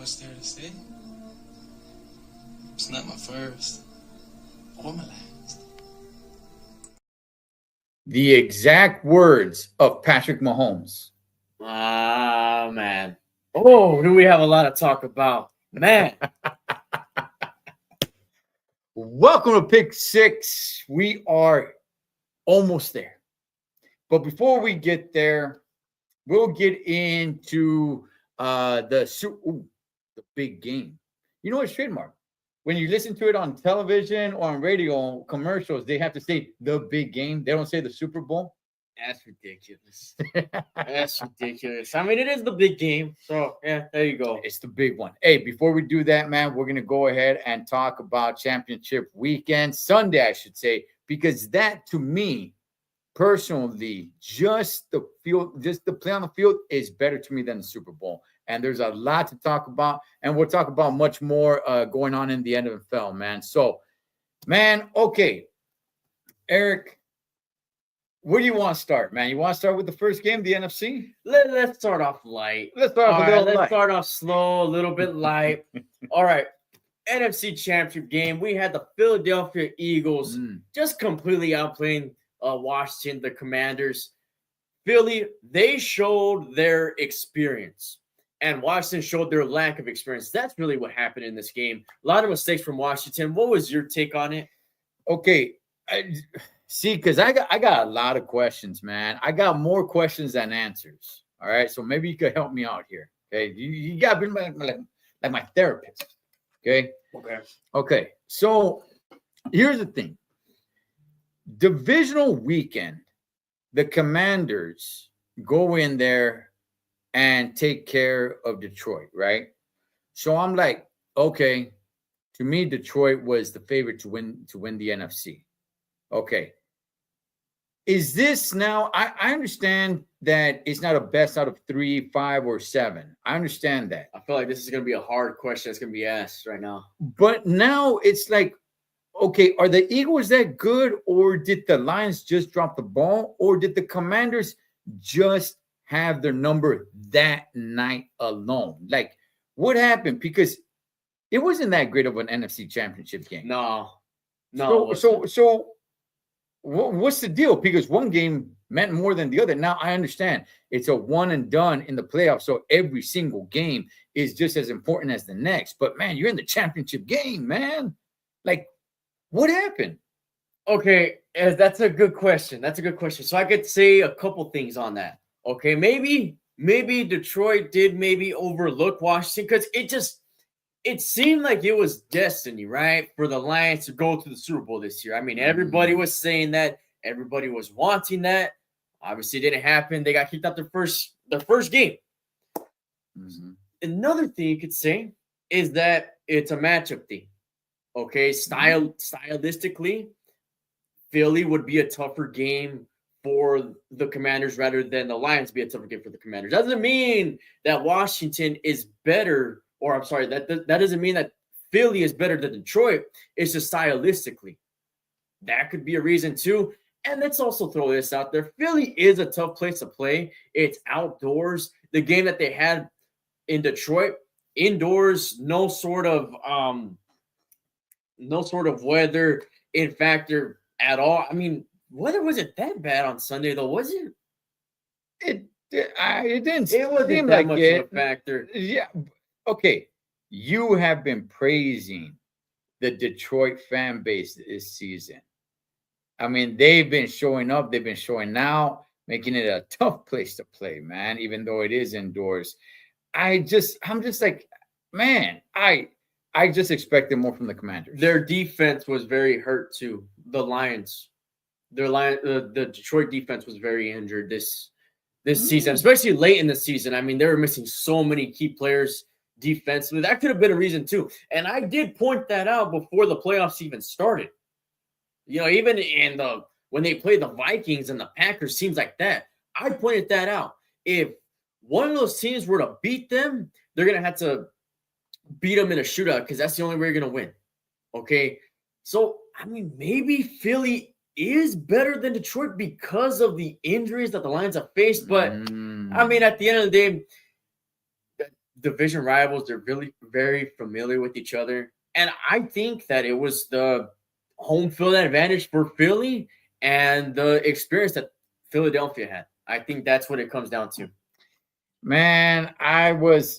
What's there to say? It's not my first or my last. The exact words of Patrick Mahomes. Ah, man. Oh, do we have a lot to talk about? Man. Welcome to Pick Six. We are almost there. But before we get there, we'll get into the big game. You know, it's trademark. When you listen to it on television or on radio commercials, they have to say the big game. They don't say the Super Bowl. That's ridiculous. That's ridiculous. I mean, it is the big game. So, yeah, there you go. It's the big one. Hey, before we do that, man, we're going to go ahead and talk about championship weekend, Sunday, I should say, because that, to me, personally, just the field, just the play on the field is better to me than the Super Bowl. And there's a lot to talk about, and we'll talk about much more going on in the NFL, man. So, man, okay, Eric, where do you want to start, man? You want to start with the first game, the NFC? Let's start off light. Let's start off Let's start off slow, a little bit light. All right. NFC Championship game. We had the Philadelphia Eagles just completely outplaying Washington, the Commanders. Philly, they showed their experience, and Washington showed their lack of experience. That's really what happened in this game. A lot of mistakes from Washington. What was your take on it? Okay. See, because I got a lot of questions, man. I got more questions than answers. All right. So maybe you could help me out here. Okay. You got to be like my therapist. Okay. Okay. So here's the thing. Divisional weekend, the Commanders go in there and take care of Detroit, right? So I'm like, okay, to me, Detroit was the favorite to win the NFC. Okay. Is this now? I understand that it's not a best out of 3, 5, or 7. I understand that. I feel like this is going to be a hard question that's going to be asked right now. But now it's like, okay, are the Eagles that good, or did the Lions just drop the ball, or did the Commanders just have their number that night alone? Like, what happened? Because it wasn't that great of an NFC Championship game. No. So what's the deal? Because one game meant more than the other. Now I understand it's a one and done in the playoffs, so every single game is just as important as the next. But man, you're in the championship game, man. Like, what happened? Okay, that's a good question. So I could say a couple things on that. Okay, maybe Detroit did maybe overlook Washington because it seemed like it was destiny, right, for the Lions to go to the Super Bowl this year. I mean, everybody was saying that. Everybody was wanting that. Obviously, it didn't happen. They got kicked out their first game. Another thing you could say is that it's a matchup thing. Okay, stylistically, Philly would be a tougher game for the Commanders rather than the Lions be a tougher game for the Commanders. Doesn't mean that Washington is better. Or I'm sorry, that doesn't mean that Philly is better than Detroit. It's just stylistically. That could be a reason too. And let's also throw this out there. Philly is a tough place to play. It's outdoors. The game that they had in Detroit, indoors, no sort of weather in factor at all. I mean, weather wasn't that bad on Sunday though, was it? It didn't. It wasn't seem that like much it. of a factor. Yeah. Okay. You have been praising the Detroit fan base this season. I mean, they've been showing up, they've been showing out, making it a tough place to play, man, even though it is indoors. I'm just like, man, I just expected more from the Commanders. Their defense was very hurt too. The Lions, the Detroit defense was very injured this season, especially late in the season. I mean, they were missing so many key players defensively. That could have been a reason too. And I did point that out before the playoffs even started. You know, even in when they played the Vikings and the Packers, teams like that, I pointed that out. If one of those teams were to beat them, they're gonna have to beat them in a shootout because that's the only way you're gonna win. Okay, so I mean, maybe Philly is better than Detroit because of the injuries that the Lions have faced. But I mean, at the end of the day, division rivals, they're really very familiar with each other, and I think that it was the home field advantage for Philly and the experience that Philadelphia had. I think that's what it comes down to. Man, I was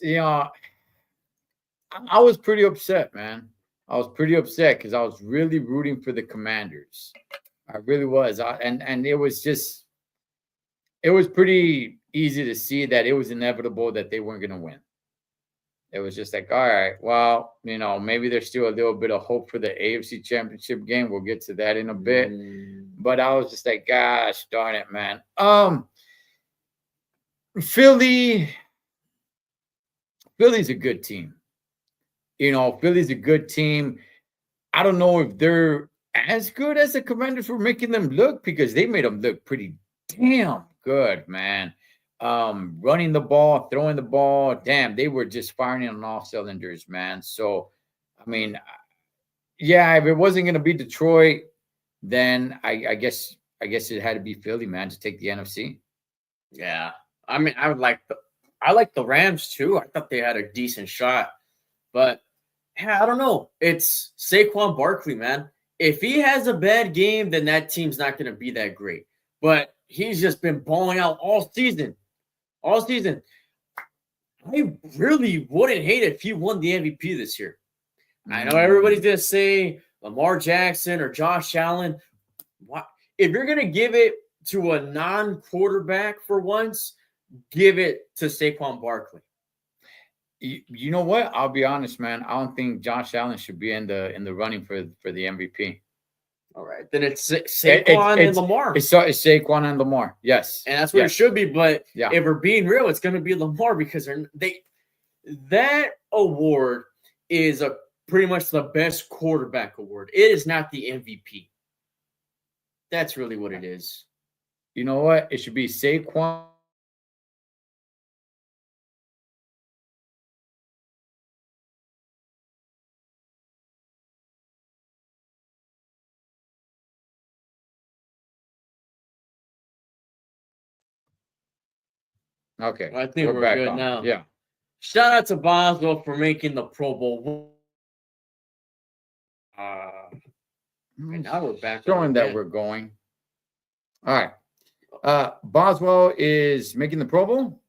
pretty upset, man. I was pretty upset because I was really rooting for the Commanders. I really was. And it was pretty easy to see that it was inevitable that they weren't going to win. It was just like, all right, well, maybe there's still a little bit of hope for the AFC Championship game. We'll get to that in a bit. But I was just like, gosh darn it, man. Philly's a good team. Philly's a good team. I don't know if they're as good as the Commanders were making them look, because they made them look pretty damn good, man. Running the ball, throwing the ball, damn, they were just firing on all cylinders, man. So, I mean, yeah, if it wasn't going to be Detroit, then I guess it had to be Philly, man, to take the NFC. Yeah, I mean, I like the Rams too. I thought they had a decent shot, but yeah, I don't know. It's Saquon Barkley, man. If he has a bad game, then that team's not going to be that great. But he's just been balling out all season. All season. I really wouldn't hate it if he won the MVP this year. I know everybody's going to say Lamar Jackson or Josh Allen. If you're going to give it to a non-quarterback for once, give it to Saquon Barkley. You know what? I'll be honest, man. I don't think Josh Allen should be in the running for the MVP. All right, then it's Saquon and Lamar. It's Saquon and Lamar. Yes, and that's what it should be. But yeah, if we're being real, it's going to be Lamar, because that award is pretty much the best quarterback award. It is not the MVP. That's really what it is. You know what? It should be Saquon. Okay, I think we're back good on. now. Yeah. Shout out to Boswell for making the Pro Bowl. And now we're back. Showing that we're going. All right. Boswell is making the Pro Bowl?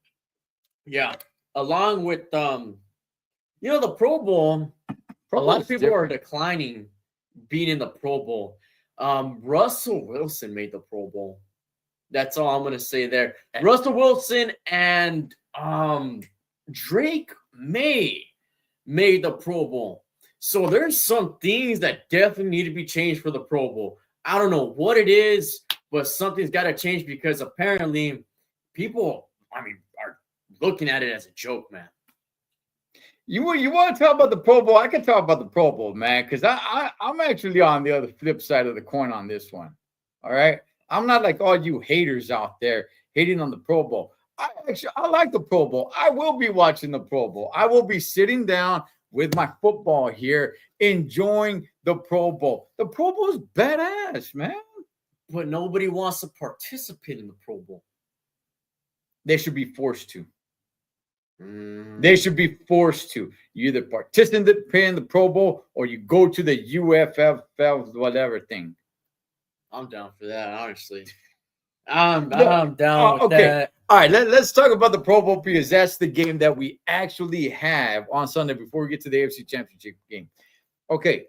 Yeah. Along with the Pro Bowl, a lot of people are declining being in the Pro Bowl. Russell Wilson made the Pro Bowl. That's all I'm going to say there. Russell Wilson and Drake May made the Pro Bowl. So there's some things that definitely need to be changed for the Pro Bowl. I don't know what it is, but something's got to change, because apparently people, are looking at it as a joke, man. You want to talk about the Pro Bowl? I can talk about the Pro Bowl, man, because I'm actually on the other flip side of the coin on this one. All right? I'm not like all you haters out there hating on the Pro Bowl. I like the Pro Bowl. I will be watching the Pro Bowl. I will be sitting down with my football here, enjoying the Pro Bowl. The Pro Bowl is badass, man. But nobody wants to participate in the Pro Bowl. They should be forced to. They should be forced to. You either participate in the Pro Bowl or you go to the UFFL whatever thing. I'm down for that, honestly. I'm down with that. All right, let's talk about the Pro Bowl, because that's the game that we actually have on Sunday before we get to the AFC Championship game. Okay,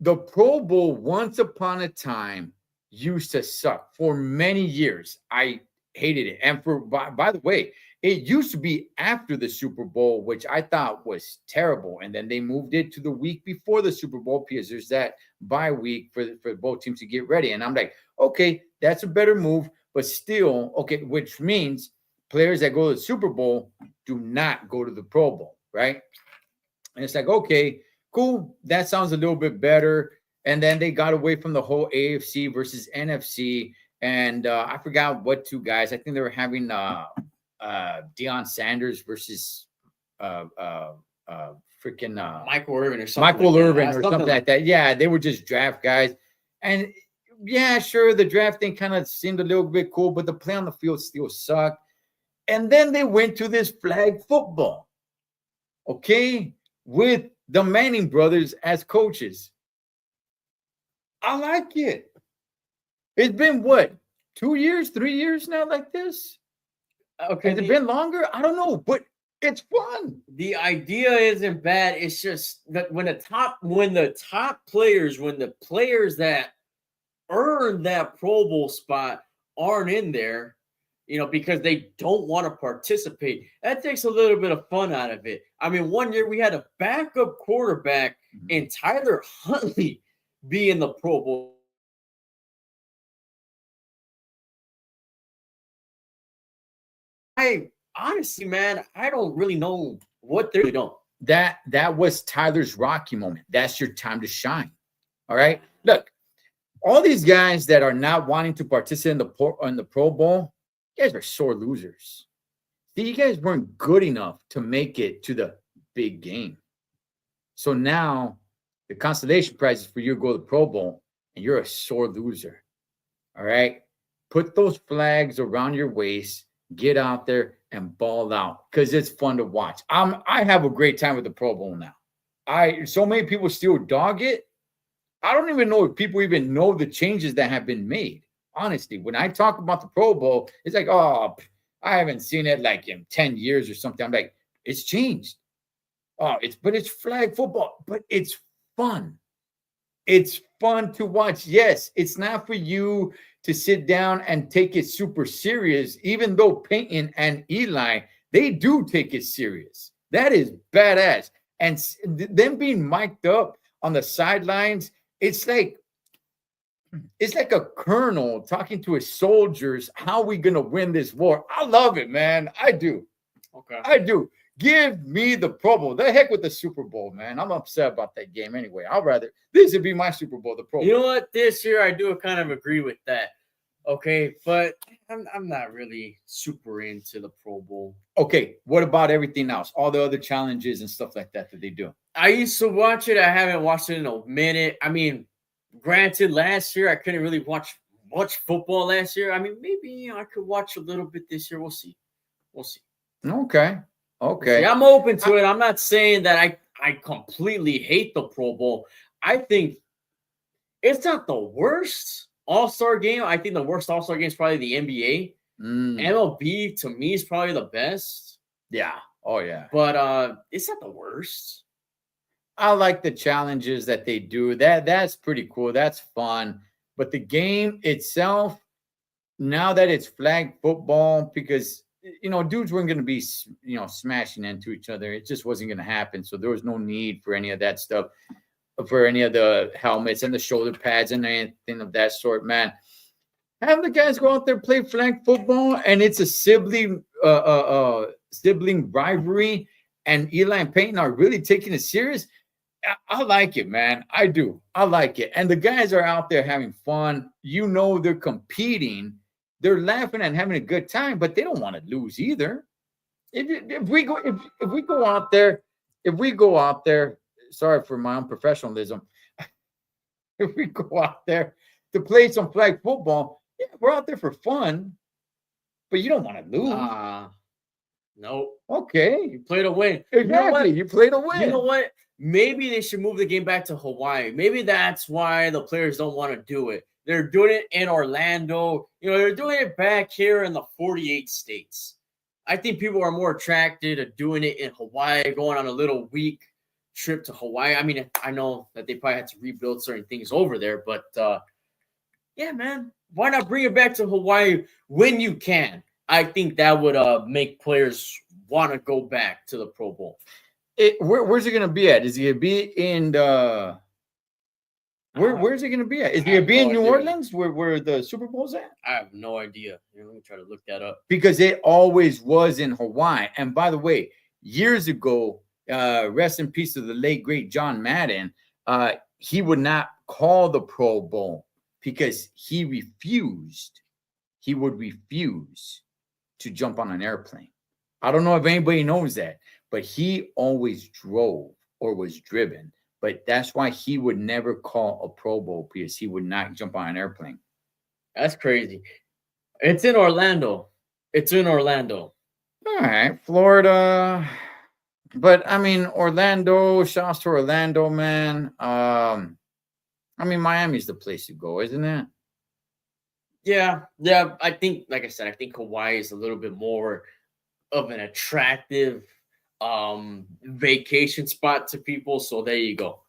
the Pro Bowl once upon a time used to suck for many years. I hated it. And by the way, it used to be after the Super Bowl, which I thought was terrible. And then they moved it to the week before the Super Bowl because there's that bye week for both teams to get ready. And I'm like, okay, that's a better move, but still, okay, which means players that go to the Super Bowl do not go to the Pro Bowl, right? And it's like, okay, cool. That sounds a little bit better. And then they got away from the whole AFC versus NFC. And I forgot what two guys. I think they were having Deion Sanders versus freaking Michael Irvin or something. Michael Irvin or Something something like that. Yeah, they were just draft guys. And yeah, sure, the draft thing kind of seemed a little bit cool, but the play on the field still sucked. And then they went to this flag football, okay, with the Manning brothers as coaches. I like it. It's been what, 2 years, 3 years now like this? Okay. Has it been longer? I don't know, but it's fun. The idea isn't bad. It's just that when the top players, when the players that earn that Pro Bowl spot aren't in there, because they don't want to participate, that takes a little bit of fun out of it. I mean, one year we had a backup quarterback and Tyler Huntley be in the Pro Bowl. I honestly, man, I don't really know what they're doing. That was Tyler's Rocky moment. That's your time to shine. All right. Look, all these guys that are not wanting to participate in the Pro Bowl, you guys are sore losers. See, you guys weren't good enough to make it to the big game. So now the consolation prize is for you to go to the Pro Bowl, and you're a sore loser. All right. Put those flags around your waist. Get out there and ball out because it's fun to watch. I have a great time with the Pro Bowl now. So many people still dog it. I don't even know if people even know the changes that have been made. Honestly, when I talk about the Pro Bowl, it's like, oh, I haven't seen it like in 10 years or something. I'm like, it's changed. But it's flag football, but it's fun. It's fun to watch. Yes, it's not for you to sit down and take it super serious, even though Peyton and Eli, they do take it serious. That is badass. And them being mic'd up on the sidelines, it's like a colonel talking to his soldiers. How are we going to win this war? I love it, man. I do. Okay. I do. Give me the Pro Bowl. The heck with the Super Bowl, man. I'm upset about that game anyway. This would be my Super Bowl, the Pro Bowl. You know what? This year I do kind of agree with that. Okay, but I'm not really super into the Pro Bowl. Okay, what about everything else? All the other challenges and stuff like that they do. I used to watch it. I haven't watched it in a minute. I mean, granted, last year I couldn't really watch much football last year. I mean, maybe I could watch a little bit this year. We'll see. Okay. See, I'm open to it. I'm not saying that I completely hate the Pro Bowl. I think it's not the worst All-Star game. I think the worst All-Star game is probably the NBA. MLB to me is probably the best. Yeah. Oh yeah. But it's not the worst. I like the challenges that they do. That's pretty cool. That's fun. But the game itself, now that it's flag football, because dudes weren't going to be, smashing into each other. It just wasn't going to happen. So there was no need for any of that stuff, for any of the helmets and the shoulder pads and anything of that sort, man. Have the guys go out there, play flag football, and it's a sibling rivalry, and Eli and Peyton are really taking it serious. I like it, man. I do. I like it. And the guys are out there having fun. They're competing. They're laughing and having a good time, but they don't want to lose either. If we go out there, sorry for my unprofessionalism. If we go out there to play some flag football, yeah, we're out there for fun, but you don't want to lose. No. Okay. You play to win. Exactly. You play to win. You know what? Maybe they should move the game back to Hawaii. Maybe that's why the players don't want to do it. They're doing it in Orlando. They're doing it back here in the 48 states. I think people are more attracted to doing it in Hawaii, going on a little week trip to Hawaii. I mean, I know that they probably had to rebuild certain things over there, but yeah, man, why not bring it back to Hawaii when you can? I think that would make players want to go back to the Pro Bowl. Where's it gonna be at? Is it gonna be in the where's it gonna be at? Is it gonna be in New Orleans where the Super Bowl's at? I have no idea. Let me try to look that up. Because it always was in Hawaii. And by the way, years ago, rest in peace to the late great John Madden, he would not call the Pro Bowl because he refused. He would refuse to jump on an airplane. I don't know if anybody knows that, but he always drove or was driven. But that's why he would never call a Pro Bowl because he would not jump on an airplane. That's crazy. It's in Orlando. It's in Orlando. All right, Florida. But I mean, Orlando, shouts to Orlando, man. I mean, Miami's the place to go, isn't it? Yeah. I think, like I said, I think Hawaii is a little bit more of an attractive vacation spot to people. So there you go.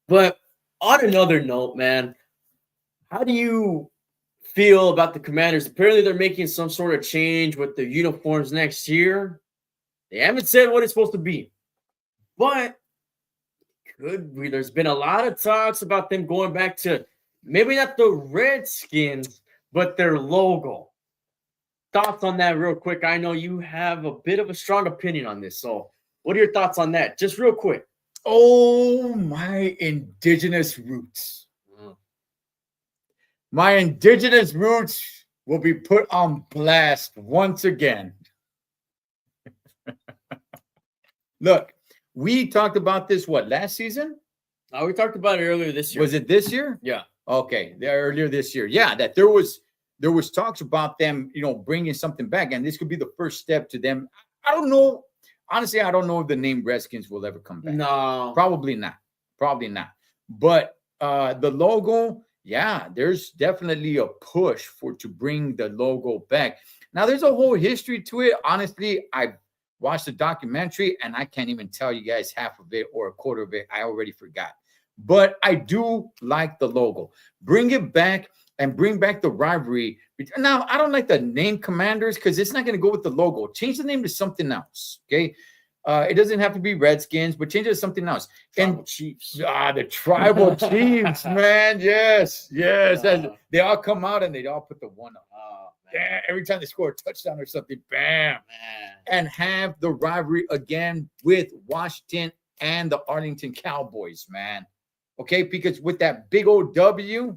But on another note, man, how do you feel about the Commanders? Apparently, they're making some sort of change with the uniforms next year. They haven't said what it's supposed to be, but there's been a lot of talks about them going back to maybe not the Redskins, but their logo. Thoughts on that real quick? I know you have a bit of a strong opinion on this. So what are your thoughts on that? Just real quick. Oh, my indigenous roots. My indigenous roots will be put on blast once again. Look, we talked about this, last season? We talked about it earlier this year. Was it this year? Yeah. Okay, earlier this year. Yeah, that there was talks about them, bringing something back, and this could be the first step to them. I don't know. Honestly, I don't know if the name Redskins will ever come back. No. Probably not. But the logo, yeah, there's definitely a push to bring the logo back. Now, there's a whole history to it. Honestly, I watched the documentary, and I can't even tell you guys half of it or a quarter of it. I already forgot. But I do like the logo. Bring it back and bring back the rivalry. Now, I don't like the name Commanders because it's not going to go with the logo. Change the name to something else, okay? It doesn't have to be Redskins, but change it to something else. Tribal Chiefs. The Tribal Chiefs, man. Yes. They all come out and they all put the one up. Yeah, every time they score a touchdown or something, bam. Man. And have the rivalry again with Washington and the Arlington Cowboys, man. Okay, because with that big old W,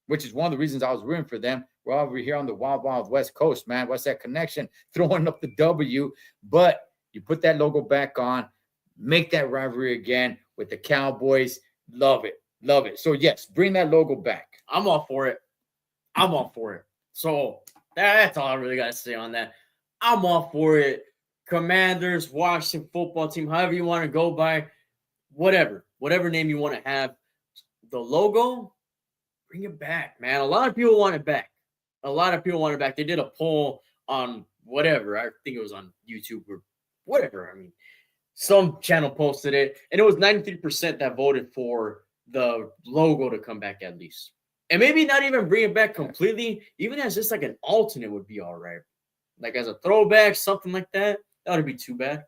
which is one of the reasons I was rooting for them, we're over here on the wild, wild West Coast, man. What's that connection? Throwing up the W. But you put that logo back on, make that rivalry again with the Cowboys. Love it. So, yes, bring that logo back. I'm all for it. So that's all I really got to say on that. I'm all for it. Commanders, Washington football team, however you want to go by, whatever name you want to have. The logo, bring it back, man. A lot of people want it back. They did a poll on whatever. I think it was on YouTube or whatever. I mean, some channel posted it, and it was 93% that voted for the logo to come back at least. And maybe not even bring it back completely, even as just like an alternate would be all right. Like as a throwback, something like that. That wouldn't be too bad.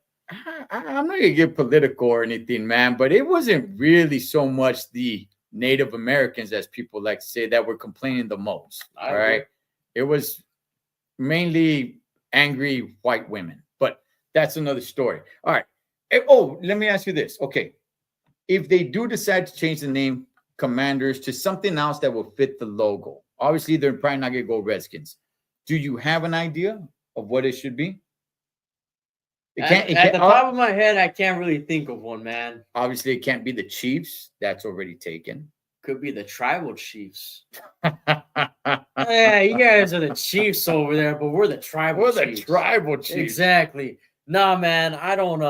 I'm not going to get political or anything, man, but it wasn't really so much the Native Americans, as people like to say, that were complaining the most. All right. It was mainly angry white women, but that's another story. All right. Let me ask you this. Okay. If they do decide to change the name Commanders to something else that will fit the logo, obviously they're probably not going to go Redskins. Do you have an idea of what it should be? At the top of my head, I can't really think of one, man. Obviously, it can't be the Chiefs. That's already taken. Could be the Tribal Chiefs. Yeah, you guys are the Chiefs over there, but we're the Tribal Chiefs. The Tribal Chiefs. Exactly. Nah, man, I don't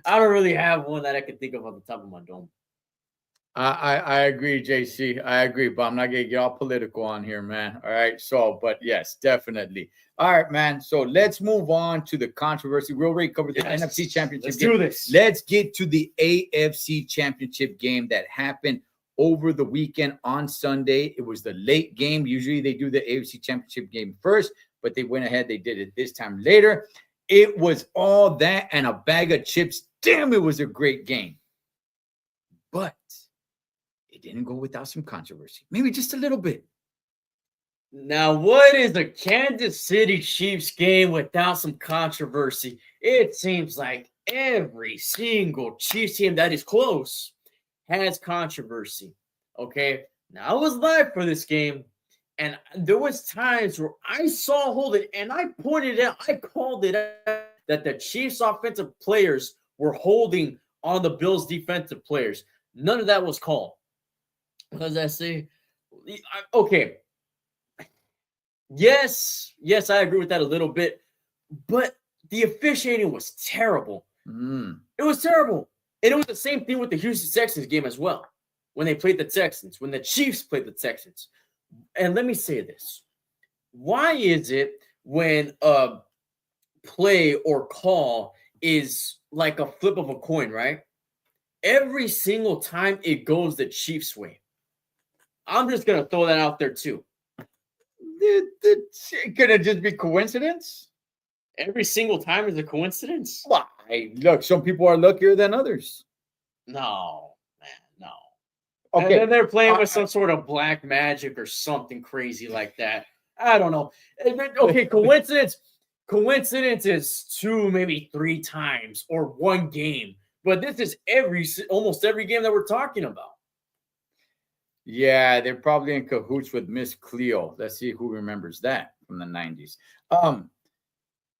really have one that I can think of on the top of my dome. I agree, JC. I agree, but I'm not gonna get all political on here, man. All right. So, but yes, definitely. All right, man. So let's move on to the controversy. We already covered the Yes. NFC Championship Let's game. do this. Let's get to the AFC Championship game that happened over the weekend on Sunday. It was the late game. Usually they do the AFC Championship game first, but they went ahead. They did it this time later. It was all that and a bag of chips. Damn, it was a great game. But it didn't go without some controversy. Maybe just a little bit. Now, what is a Kansas City Chiefs game without some controversy? It seems like every single Chiefs team that is close has controversy. Okay, now I was live for this game, and there was times where I saw holding, and I pointed out, I called it out that the Chiefs offensive players were holding on the Bills defensive players. None of that was called. Because I say, okay. Yes, I agree with that a little bit, but the officiating was terrible. It was terrible. And it was the same thing with the Houston Texans game as well. When they played the Texans, when the Chiefs played the Texans. And let me say this. Why is it when a play or call is like a flip of a coin, right? Every single time it goes the Chiefs' way. I'm just going to throw that out there too. Could it just be coincidence? Every single time is a coincidence? Why? Look, some people are luckier than others. No, man, no. Okay. And then they're playing with some sort of black magic or something crazy like that. I don't know. Okay, coincidence. Coincidence is 2, maybe 3 times or 1 game. But this is almost every game that we're talking about. Yeah, they're probably in cahoots with Miss Cleo. Let's see who remembers that from the 90s. All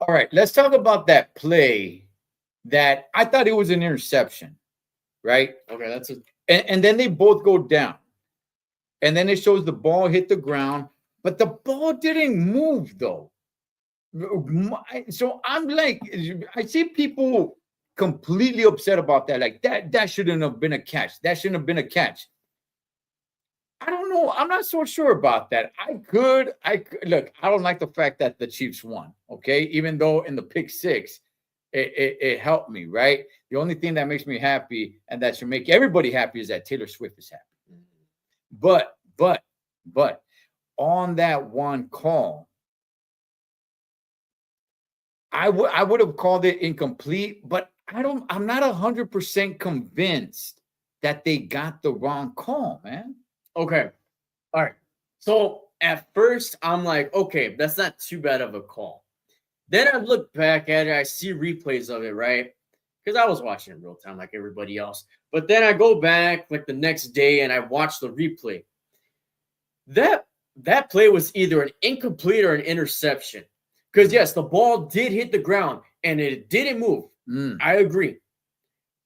right, let's talk about that play that I thought it was an interception, right? Okay, that's and then they both go down. And then it shows the ball hit the ground, but the ball didn't move though. So I'm like, I see people completely upset about that. Like that shouldn't have been a catch. That shouldn't have been a catch. I don't know. I'm not so sure about that. I could look. I don't like the fact that the Chiefs won. Okay, even though in the pick 6, it helped me. Right. The only thing that makes me happy and that should make everybody happy is that Taylor Swift is happy. But on that one call, I would have called it incomplete. But I'm not 100% convinced that they got the wrong call, man. Okay. All right. So at first, I'm like, okay, that's not too bad of a call. Then I look back at it. I see replays of it, right? Because I was watching it real time like everybody else. But then I go back like the next day and I watch the replay. That play was either an incomplete or an interception. Because, yes, the ball did hit the ground and it didn't move. I agree.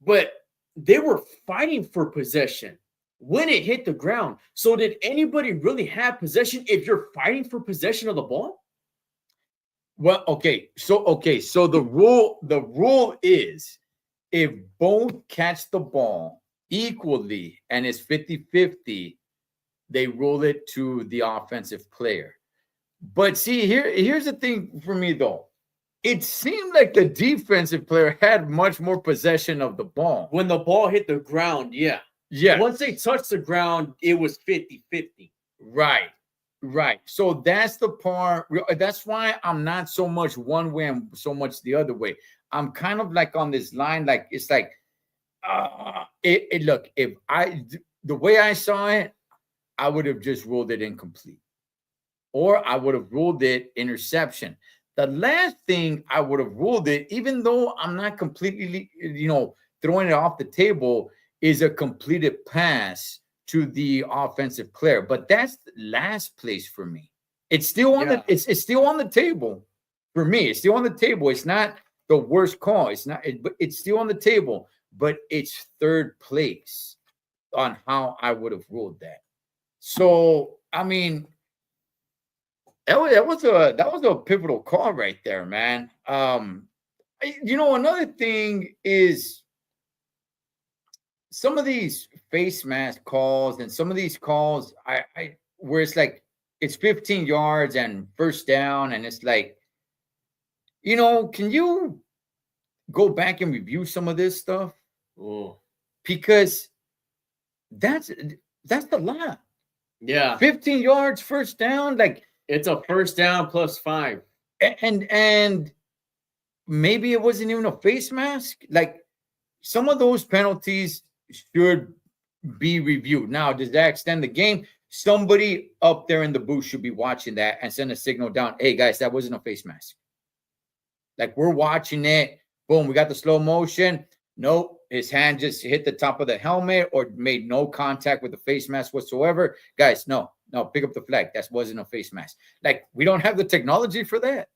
But they were fighting for possession when it hit the ground. So did anybody really have possession if you're fighting for possession of the ball? Well, okay. So the rule is if both catch the ball equally and it's 50-50, they rule it to the offensive player. But see, here's the thing for me though. It seemed like the defensive player had much more possession of the ball. When the ball hit the ground, yeah. Yeah. Once they touched the ground, it was 50-50. Right. So that's the part. That's why I'm not so much one way and so much the other way. I'm kind of like on this line. Like it's like, look, the way I saw it, I would have just ruled it incomplete, or I would have ruled it interception. The last thing I would have ruled it, even though I'm not completely, throwing it off the table, is a completed pass to the offensive player. But that's last place for me. It's still on it's still on the table for me. It's still on the table. It's not the worst call. It's not, but it's still on the table. But it's third place on how I would have ruled that. So I mean, that was a pivotal call right there, man. Another thing is, some of these face mask calls and some of these calls, I where it's like it's 15 yards and first down, and it's like, can you go back and review some of this stuff? Oh, Because that's a lot. yeah. 15 yards, first down, like, It's a first down plus 5. and maybe it wasn't even a face mask. Like, some of those penalties should be reviewed. Now, does that extend the game? Somebody up there in the booth should be watching that and send a signal down. Hey, guys, that wasn't a face mask. Like, we're watching it. Boom, we got the slow motion. Nope, his hand just hit the top of the helmet or made no contact with the face mask whatsoever. Guys, no, pick up the flag. That wasn't a face mask. Like, we don't have the technology for that.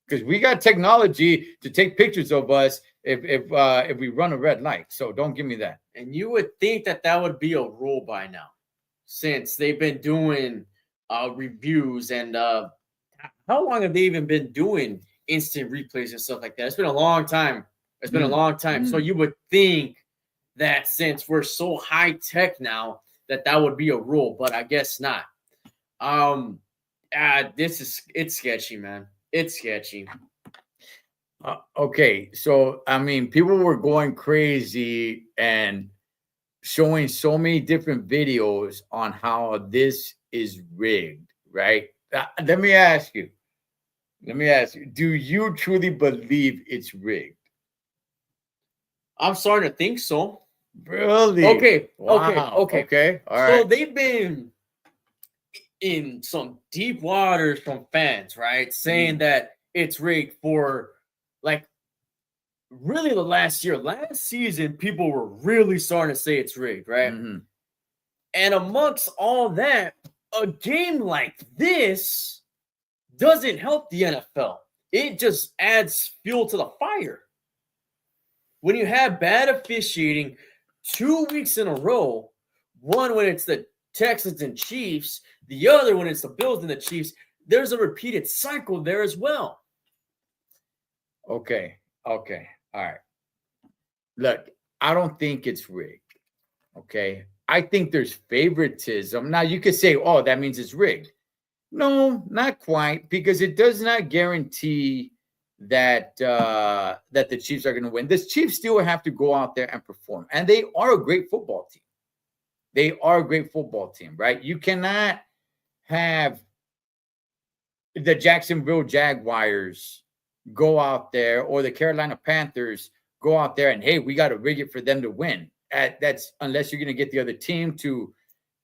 Because we got technology to take pictures of us if we run a red light. So don't give me that. And you would think that would be a rule by now, since they've been doing reviews and how long have they even been doing instant replays and stuff like that? It's been a long time. It's been a long time. So you would think that since we're so high tech now, that would be a rule, but I guess not. It's sketchy, man. It's sketchy. Okay, so I mean, people were going crazy and showing so many different videos on how this is rigged, right? Let me ask you, do you truly believe it's rigged? I'm starting to think so. Really? Okay. Wow. Okay. All right. So they've been in some deep waters from fans, right? Saying that it's rigged for like really the last year. Last season, people were really starting to say it's rigged, right? Mm-hmm. And amongst all that, a game like this doesn't help the NFL. It just adds fuel to the fire. When you have bad officiating 2 weeks in a row, one when it's the Texans and Chiefs, the other when it's the Bills and the Chiefs, there's a repeated cycle there as well. Okay. All right. Look, I don't think it's rigged. Okay. I think there's favoritism. Now, you could say, oh, that means it's rigged. No, not quite, because it does not guarantee that that the Chiefs are going to win. The Chiefs still have to go out there and perform, and they are a great football team. They are a great football team, right? You cannot have the Jacksonville Jaguars go out there or the Carolina Panthers go out there and, hey, we got to rig it for them to win. That's unless you're going to get the other team to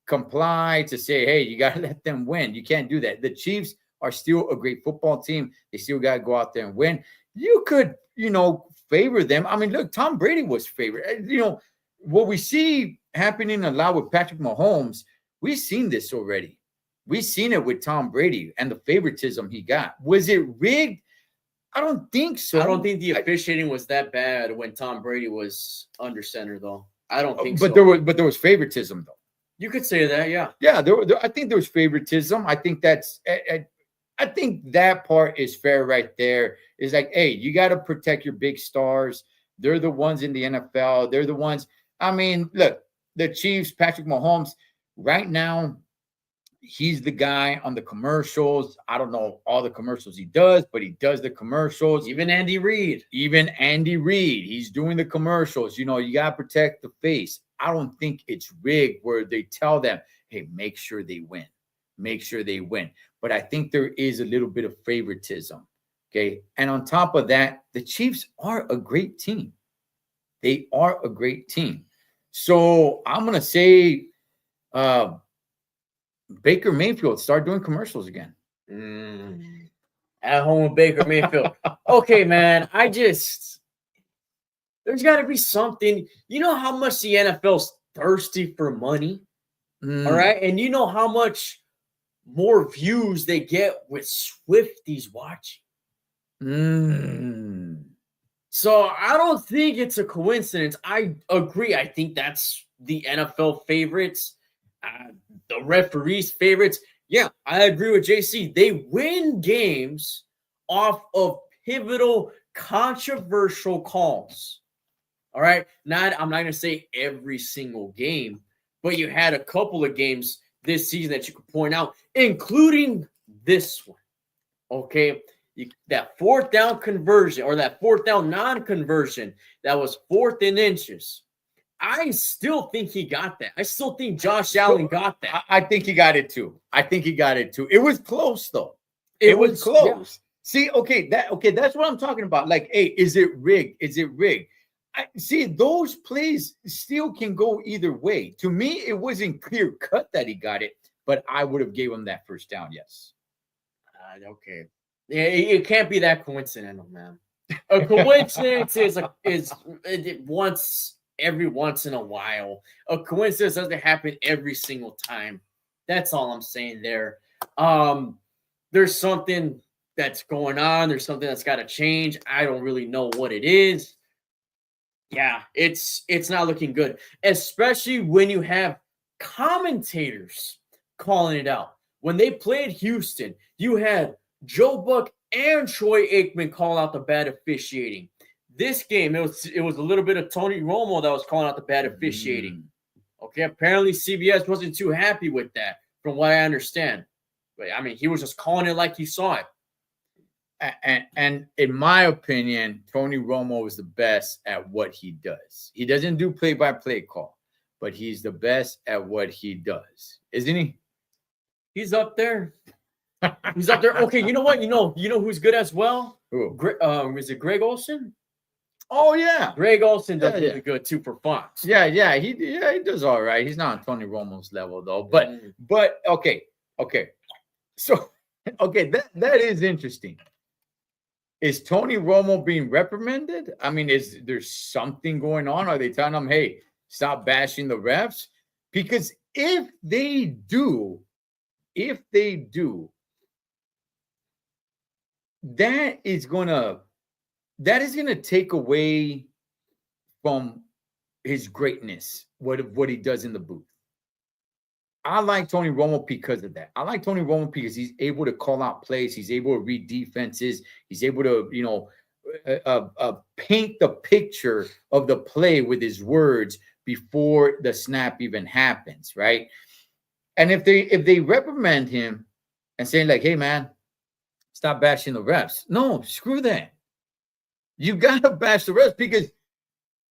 comply, to say, hey, you got to let them win. You can't do that. The Chiefs are still a great football team. They still got to go out there and win. You could, favor them. I mean, look, Tom Brady was favored. What we see happening a lot with Patrick Mahomes, we've seen this already. We've seen it with Tom Brady and the favoritism he got. Was it rigged? I don't think so. I don't think the officiating was that bad when Tom Brady was under center, though. I don't think so. But there was favoritism, though. You could say that, yeah. Yeah, I think there was favoritism. I think I think that part is fair right there. Is like, hey, you got to protect your big stars. They're the ones in the NFL. They're the ones. I mean, look, the Chiefs, Patrick Mahomes, right now, he's the guy on the commercials. I don't know all the commercials he does, but he does the commercials. Even Andy Reid. He's doing the commercials. You got to protect the face. I don't think it's rigged where they tell them, hey, make sure they win. Make sure they win. But I think there is a little bit of favoritism. Okay. And on top of that, the Chiefs are a great team. They are a great team. So I'm going to say Baker Mayfield start doing commercials again. At home with Baker Mayfield. Okay, man. There's got to be something. You know how much the NFL's thirsty for money? All right. And you know how much more views they get with Swifties watching. So I don't think it's a coincidence. I agree. I think that's the NFL favorites, the referees' favorites. Yeah, I agree with JC. They win games off of pivotal, controversial calls. All right. I'm not going to say every single game, but you had a couple of games this season that you could point out, including this one. Okay. That fourth down conversion or that fourth down non-conversion that was 4th and inches. I still think he got that. I still think Josh Allen got that. I think he got it too. It was close though. It was close. Yeah. See, that's what I'm talking about. Like, hey, is it rigged? See, those plays still can go either way. To me, it wasn't clear cut that he got it, but I would have gave him that first down. Yes. Okay. Yeah, it can't be that coincidental, man. A coincidence is every once in a while. A coincidence doesn't happen every single time. That's all I'm saying there. There's something that's going on. There's something that's got to change. I don't really know what it is. Yeah, it's not looking good, especially when you have commentators calling it out. When they played Houston, you had Joe Buck and Troy Aikman call out the bad officiating. This game, it was a little bit of Tony Romo that was calling out the bad officiating. Okay, apparently CBS wasn't too happy with that, from what I understand. But I mean, he was just calling it like he saw it. And in my opinion, Tony Romo is the best at what he does. He doesn't do play-by-play call, but he's the best at what he does, isn't he? He's up there. He's up there. Okay, you know what? You know who's good as well? Who? Is it Greg Olsen? Oh yeah, Greg Olsen does really good too for Fox. Yeah, he does all right. He's not on Tony Romo's level though. But okay. So that is interesting. Is Tony Romo being reprimanded? I mean, is there something going on? Are they telling him, hey, stop bashing the refs? Because if they do, that is gonna take away from his greatness, what he does in the booth. I like Tony Romo because of that. I like Tony Romo because he's able to call out plays. He's able to read defenses. He's able to, paint the picture of the play with his words before the snap even happens, right? And if they reprimand him and saying like, hey, man, stop bashing the refs. No, screw that. You got to bash the refs because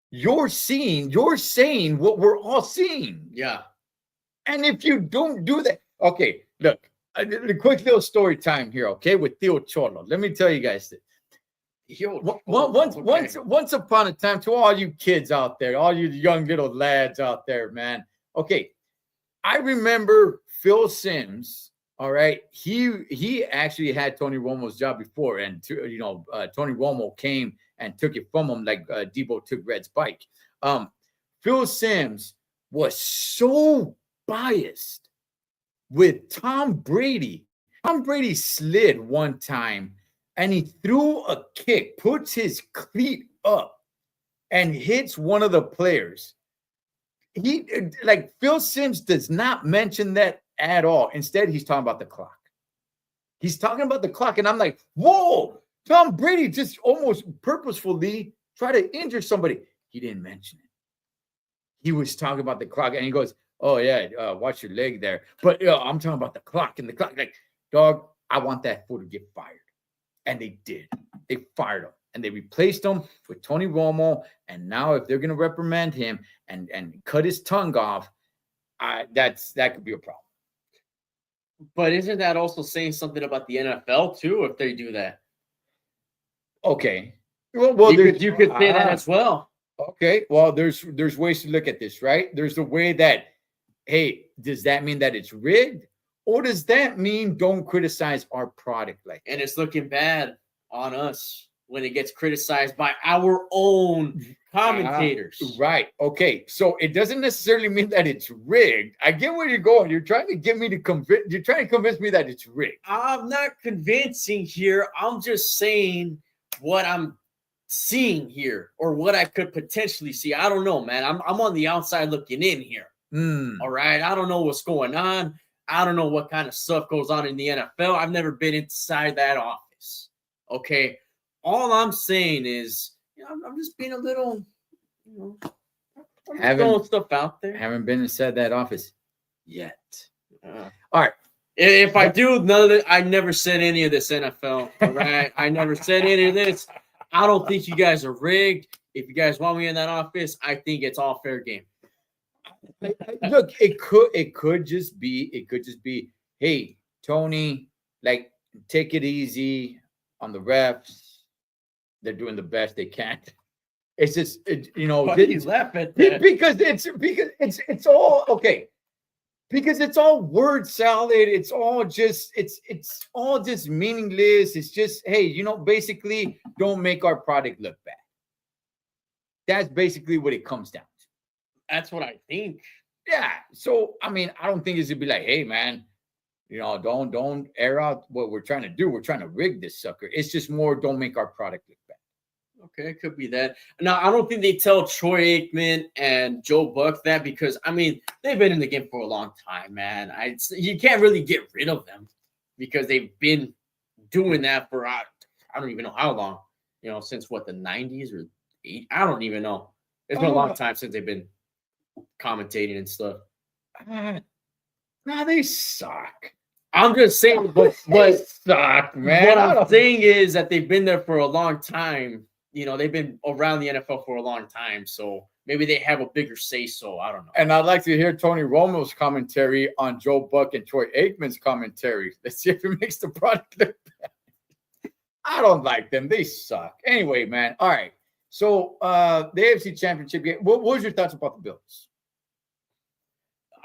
you're saying what we're all seeing. Yeah. And if you don't do that, okay, look, a quick little story time here, okay, with Theo Cholo. Let me tell you guys this. Once upon a time, to all you kids out there, all you young little lads out there, man. Okay, I remember Phil Simms. All right, he actually had Tony Romo's job before, and Tony Romo came and took it from him like Debo took Red's bike. Phil Simms was so biased with Tom Brady. Tom Brady slid one time and he threw a kick, puts his cleat up and hits one of the players. Phil Simms does not mention that at all. Instead, he's talking about the clock. And I'm like, whoa, Tom Brady just almost purposefully tried to injure somebody. He didn't mention it. He was talking about the clock and he goes, oh, yeah, watch your leg there. But I'm talking about the clock and the clock. Like, dog, I want that fool to get fired. And they did. They fired him. And they replaced him with Tony Romo. And now if they're going to reprimand him and cut his tongue off, that could be a problem. But isn't that also saying something about the NFL, too, if they do that? Okay. Well, you could say that as well. Okay. Well, there's ways to look at this, right? There's the way that, hey, does that mean that it's rigged? Or does that mean don't criticize our product like that? And it's looking bad on us when it gets criticized by our own commentators. Right. Okay. So it doesn't necessarily mean that it's rigged. I get where you're going. You're trying to get me to convince me that it's rigged. I'm not convincing here. I'm just saying what I'm seeing here or what I could potentially see. I don't know, man. I'm on the outside looking in here. All right. I don't know what's going on. I don't know what kind of stuff goes on in the NFL. I've never been inside that office. Okay. All I'm saying is, I'm just being a little I'm Haven't- throwing stuff out there. Haven't been inside that office yet. Uh, All right. If I do, none of it, I never said any of this, NFL. All right, I never said any of this. I don't think you guys are rigged. If you guys want me in that office, I think it's all fair game. Look, it could just be, hey, Tony, like, take it easy on the refs. They're doing the best they can. It's just, Why do you laugh at that? because it's all okay. Because it's all word salad. It's all just meaningless. It's just, hey, basically don't make our product look bad. That's basically what it comes down to. That's what I think. Yeah. So I mean, I don't think it's gonna be like, hey man, don't air out what we're trying to do. We're trying to rig this sucker. It's just more, don't make our product look bad. Okay, it could be that. Now, I don't think they tell Troy Aikman and Joe Buck that because, I mean, they've been in the game for a long time, man. You can't really get rid of them because they've been doing that for, I don't even know how long, since what, the 90s or 80s? I don't even know. It's been a long time since they've been commentating and stuff. Nah, they suck. I'm just saying, but They suck, man. what I'm saying is that they've been there for a long time. They've been around the NFL for a long time, so maybe they have a bigger say. So I don't know. And I'd like to hear Tony Romo's commentary on Joe Buck and Troy Aikman's commentary. Let's see if it makes the product look bad. I don't like them. They suck. Anyway, man. All right. So the AFC Championship game. What was your thoughts about the Bills?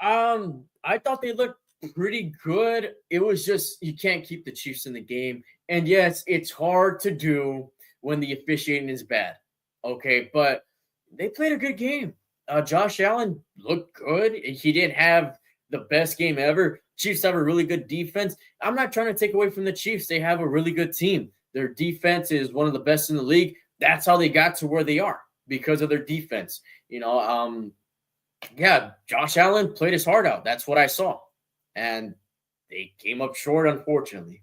I thought they looked pretty good. It was just you can't keep the Chiefs in the game. And yes, it's hard to do when the officiating is bad. Okay, but they played a good game. Josh Allen looked good. He didn't have the best game ever. Chiefs have a really good defense. I'm not trying to take away from the Chiefs. They have a really good team. Their defense is one of the best in the league. That's how they got to where they are, because of their defense. Josh Allen played his heart out. That's what I saw. And they came up short, unfortunately.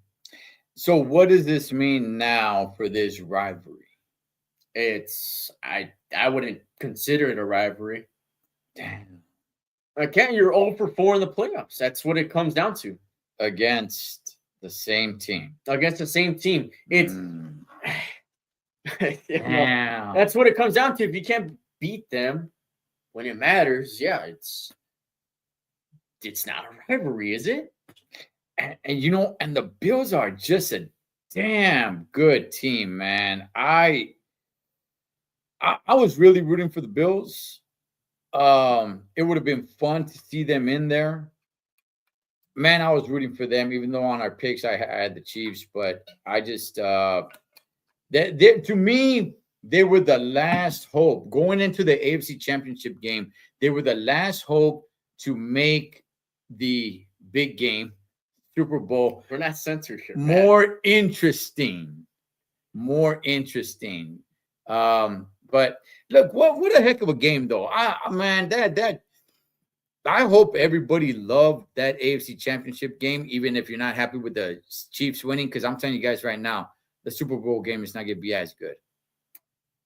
So what does this mean now for this rivalry? I wouldn't consider it a rivalry. Damn. Again, you're 0 for 4 in the playoffs. That's what it comes down to. Against the same team. Against the same team. It's Damn. that's what it comes down to. If you can't beat them when it matters, it's not a rivalry, is it? And the Bills are just a damn good team, man. I was really rooting for the Bills. It would have been fun to see them in there. Man, I was rooting for them, even though on our picks I had the Chiefs. But I just, to me, they were the last hope going into the AFC Championship game. They were the last hope to make the big game. Super Bowl. We're not censorship. More interesting. But look, what a heck of a game, though. I hope everybody loved that AFC Championship game, even if you're not happy with the Chiefs winning, because I'm telling you guys right now, the Super Bowl game is not going to be as good.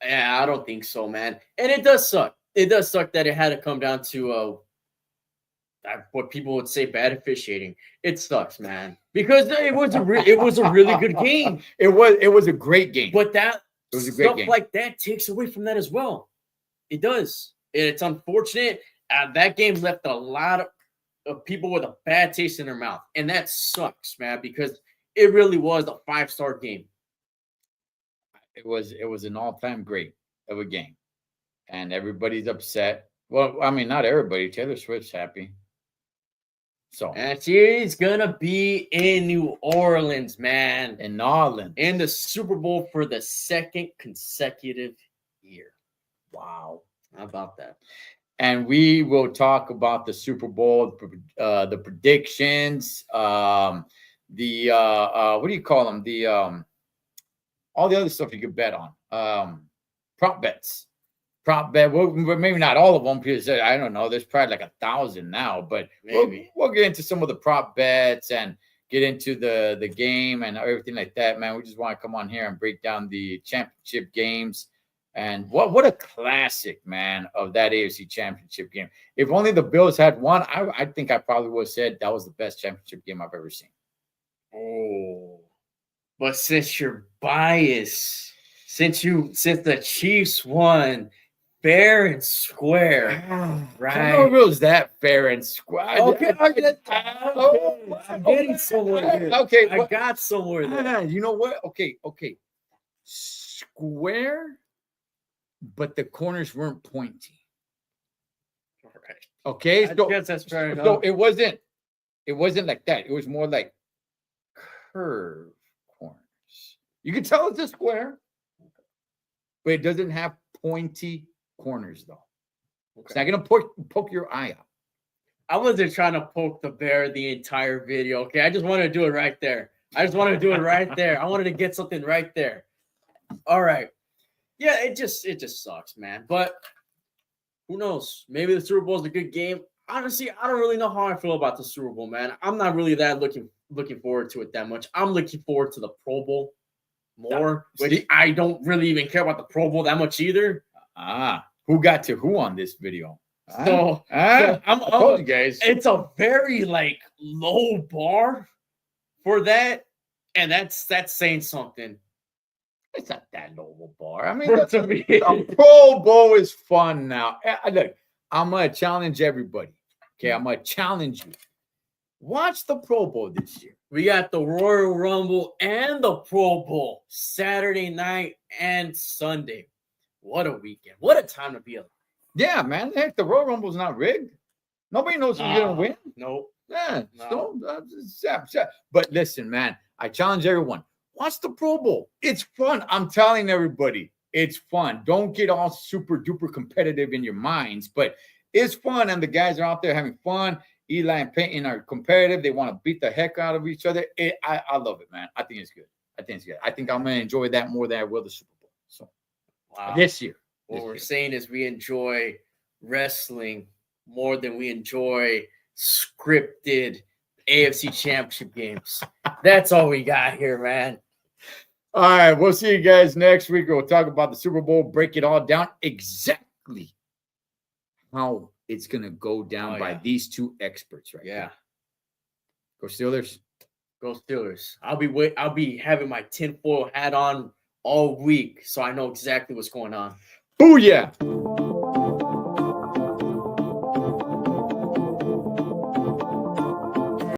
Yeah, I don't think so, man. And it does suck. It does suck that it had to come down to what people would say bad officiating. It sucks, man, because it was a really good game. It was a great game. But it was a great stuff game. like that takes away from that as well. It does. And it's unfortunate. That game left a lot of people with a bad taste in their mouth, and that sucks, man, because it really was a 5-star game. It was an all-time great of a game, and everybody's upset. Well, I mean, not everybody. Taylor Swift's happy. So And she's gonna be in New Orleans, man. in New Orleans. In the Super Bowl for the second consecutive year. Wow. How about that? And we will talk about the Super Bowl, the predictions, what do you call them? All the other stuff you could bet on. Prop bets. Prop bet. Well, maybe not all of them, because I don't know. There's probably like 1,000 now, but Maybe. we'll get into some of the prop bets and get into the game and everything like that, man. We just want to come on here and break down the championship games. And what a classic, man, of that AFC Championship game. If only the Bills had won, I think I probably would have said that was the best championship game I've ever seen. Oh, but since you're biased, since the Chiefs won fair and square, I don't right? know if it was that fair and square. Okay, I'm getting somewhere here. Okay, I got somewhere there. you know what? Okay. Square, but the corners weren't pointy. All right. Okay, I so, guess that's fair so enough. it wasn't like that. It was more like curved corners. You can tell it's a square, but it doesn't have pointy corners though. It's not gonna poke your eye out. I wasn't trying to poke the bear the entire video. Okay, I just wanted to do it right there. I wanted to get something right there. All right. Yeah, it just sucks, man. But who knows? Maybe the Super Bowl is a good game. Honestly, I don't really know how I feel about the Super Bowl, man. I'm not really that looking forward to it that much. I'm looking forward to the Pro Bowl more, which I don't really even care about the Pro Bowl that much either. Who got to who on this video? So I told you guys. It's a very low bar for that, and that's saying something. It's not that low of a bar. I mean, To me. a Pro Bowl is fun now. Look, I'm gonna challenge everybody. Okay, I'm gonna challenge you. Watch the Pro Bowl this year. We got the Royal Rumble and the Pro Bowl Saturday night and Sunday. What a weekend! What a time to be alive. Yeah, man. Heck, the Royal Rumble's not rigged. Nobody knows who's gonna win. Nope. Yeah. No. But listen, man. I challenge everyone. Watch the Pro Bowl. It's fun. I'm telling everybody, it's fun. Don't get all super duper competitive in your minds, but it's fun. And the guys are out there having fun. Eli and Peyton are competitive. They want to beat the heck out of each other. I love it, man. I think it's good. I think I'm going to enjoy that more than I will the Super Bowl. So this year. What we're saying is we enjoy wrestling more than we enjoy scripted AFC Championship games. That's all we got here, man. All right, we'll see you guys next week. We'll talk about the Super Bowl, break it all down exactly how it's going to go down by these two experts right now. Go Steelers. Go Steelers. I'll be having my tinfoil hat on all week, so I know exactly what's going on. Booyah!